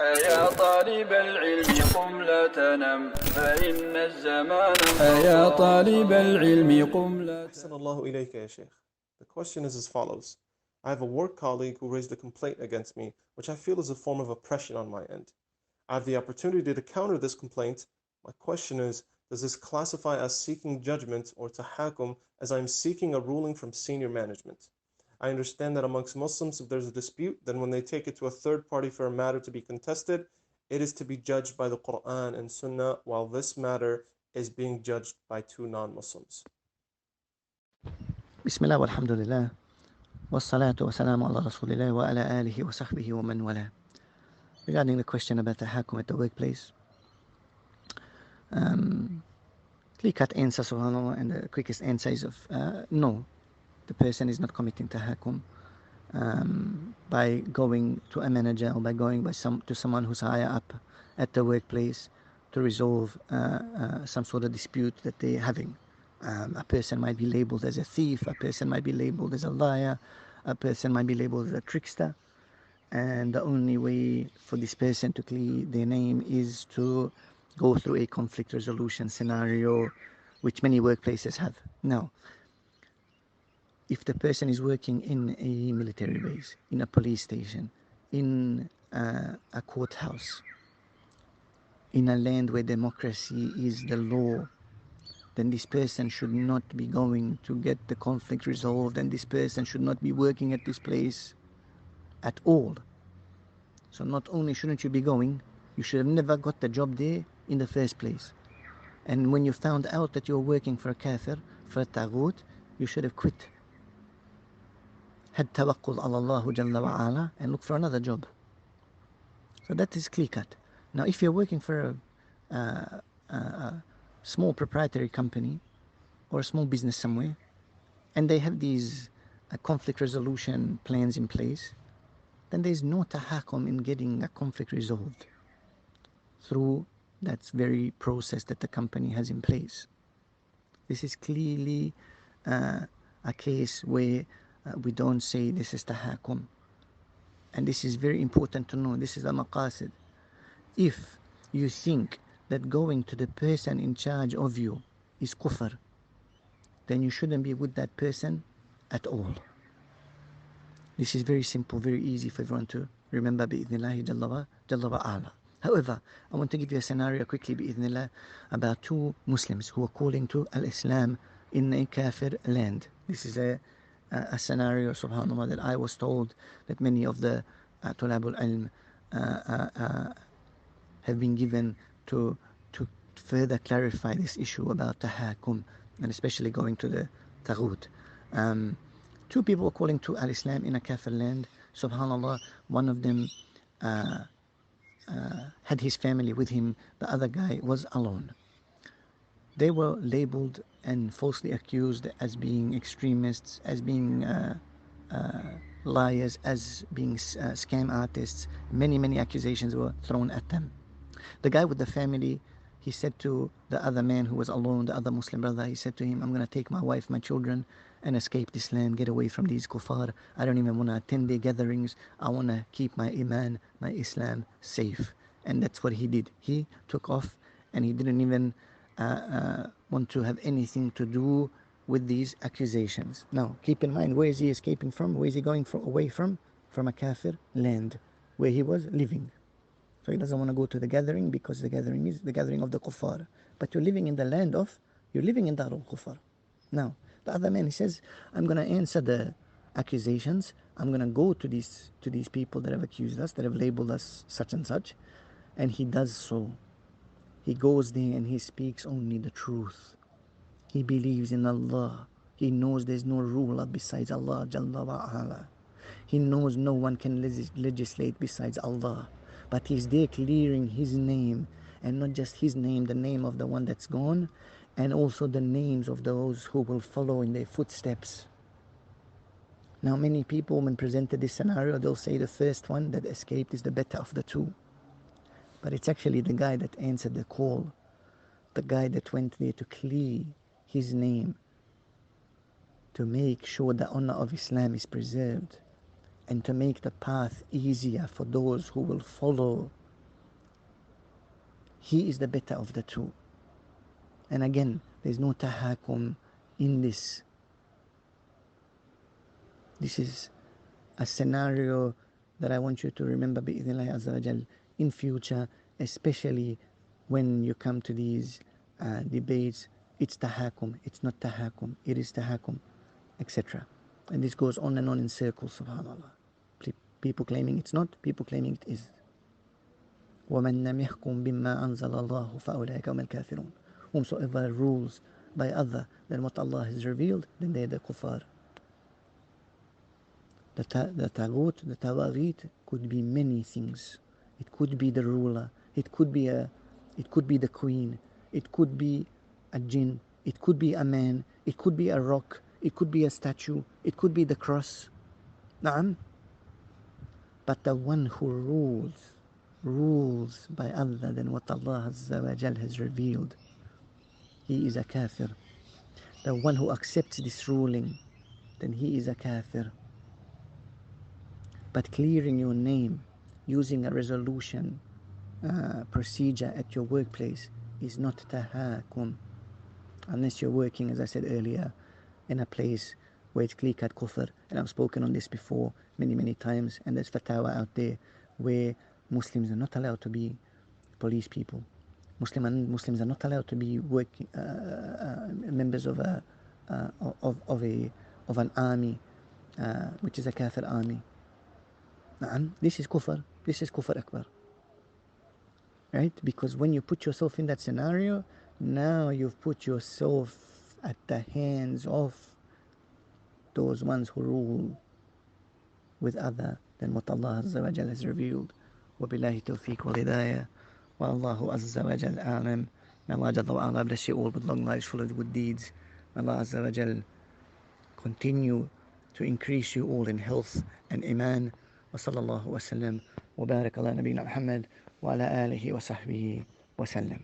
أيا طالب العلم قم لا تنم فإن الزمان أيا طالب العلم قم لا أحسن الله إليك يا Shaykh. The question is as follows. I have a work colleague who raised a complaint against me, which I feel is a form of oppression on my end. I have the opportunity to counter this complaint. My question is, does this classify as seeking judgment or tahakkum, as I am seeking a ruling from senior management? I understand that amongst Muslims, if there's a dispute, then when they take it to a third party for a matter to be contested, it is to be judged by the Quran and Sunnah, while this matter is being judged by two non-Muslims. Bismillah walhamdulillah wassalatu wassalamu ala rasulillah wa ala alihi wa sahbihi wa man wala. Regarding the question about tahakkum at the workplace, clear-cut answer, subhanAllah, and the quickest answer is of no, the person is not committing tahakkum by going to a manager or by going to someone who's higher up at the workplace to resolve some sort of dispute that they're having. A person might be labeled as a thief, a person might be labeled as a liar, a person might be labeled as a trickster, and the only way for this person to clear their name is to go through a conflict resolution scenario, which many workplaces have. Now, if the person is working in a military base, in a police station, in a courthouse, in a land where democracy is the law, then this person should not be going to get the conflict resolved, and this person should not be working at this place at all. So not only shouldn't you be going, you should have never got the job there in the first place. And when you found out that you're working for a kafir, for a taghut, you should have quit. Had tawakkul ala Allah Jalla wa Ala and look for another job. So that is clear cut. Now if you're working for a small proprietary company or a small business somewhere, and they have these conflict resolution plans in place, then there is no tahakkum in getting a conflict resolved through that very process that the company has in place. This is clearly a case where we don't say this is tahakkum. And this is very important to know. This is a maqasid. If you think that going to the person in charge of you is kufr, then you shouldn't be with that person at all. This is very simple, very easy for everyone to remember, bi'idhnillahi jalla wa ala. However, I want to give you a scenario quickly, bi'idhnillah, about two Muslims who are calling to al-Islam in a kafir land. This is a scenario, subhanAllah, that I was told that many of the tulabul ilm have been given to further clarify this issue about tahakkum, and especially going to the taghut. Two people were calling to al-Islam in a kafir land. Subhanallah, one of them had his family with him, the other guy was alone. They were labeled and falsely accused as being extremists, as being liars, as being scam artists. Many accusations were thrown at them. The guy with the family, he said to the other man who was alone, the other Muslim brother, he said to him, I'm going to take my wife, my children, and escape this land, get away from these kuffar. I don't even want to attend their gatherings. I want to keep my iman, my Islam safe. And that's what he did. He took off, and he didn't even want to have anything to do with these accusations. Now, keep in mind, where is he escaping from? Where is he going away from? From a kafir land where he was living. So he doesn't want to go to the gathering because the gathering is the gathering of the kuffar. But you're living in the land of, you're living in Darul Kuffar. Now, the other man, he says, I'm going to answer the accusations. I'm going to go to these people that have accused us, that have labeled us such and such. And he does so. He goes there and he speaks only the truth. He believes in Allah. He knows there's no ruler besides Allah Jalla wa Ala. He knows no one can legislate besides Allah. But he's there clearing his name, and not just his name, the name of the one that's gone, and also the names of those who will follow in their footsteps. Now, many people, when presented this scenario, they'll say the first one that escaped is the better of the two. But it's actually the guy that answered the call, the guy that went there to clear his name, to make sure the honor of Islam is preserved, and to make the path easier for those who will follow he is the better of the two. And again, there's no tahakkum in this. This is a scenario that I want you to remember bi'idhnillah azza wa jal in future, especially when you come to these debates. It's tahakkum, it's not tahakkum, it is tahakkum, etc. And this goes on and on in circles, subhanAllah. People claiming it's not, people claiming it is. وَمَنْ لَمْ يَحْكُمْ بِمَّا أَنزَلَ اللَّهُ فَأُولَٰئِكَ هُمُ الْكَافِرُونَ. Whomsoever rules by other than what Allah has revealed, then they are the kuffar. The taghut, the tawaghit could be many things. It could be the ruler, it could be the queen, it could be a jinn, it could be a man, it could be a rock, it could be a statue, it could be the cross. Na'am. But the one who rules by other than what Allah Azza wa Jal has revealed, he is a kafir. The one who accepts this ruling, then he is a kafir. But clearing your name using a resolution procedure at your workplace is not tahakkum, unless you're working, as I said earlier, in a place where it's clear-cut kufr. And I've spoken on this before many times, and there's fatwa out there where Muslims are not allowed to be police people. Muslims are not allowed to be working members of an army, which is a kafir army. This is kufr. This is kufr akbar. Right? Because when you put yourself in that scenario, now you've put yourself at the hands of those ones who rule with other than what Allah Azza wa Jal has revealed. وَبِاللَّهِ تَوْفِيقُ وَالْهِدَايَةِ وَاللَّهُ Azza wa Jal a'lam. May Allah Jalla wa Ala bless you all with long lives full of good deeds. May Allah Azza wa Jal continue to increase you all in health and iman. وصلى الله وسلم وبارك على نبينا محمد وعلى آله وصحبه وسلم.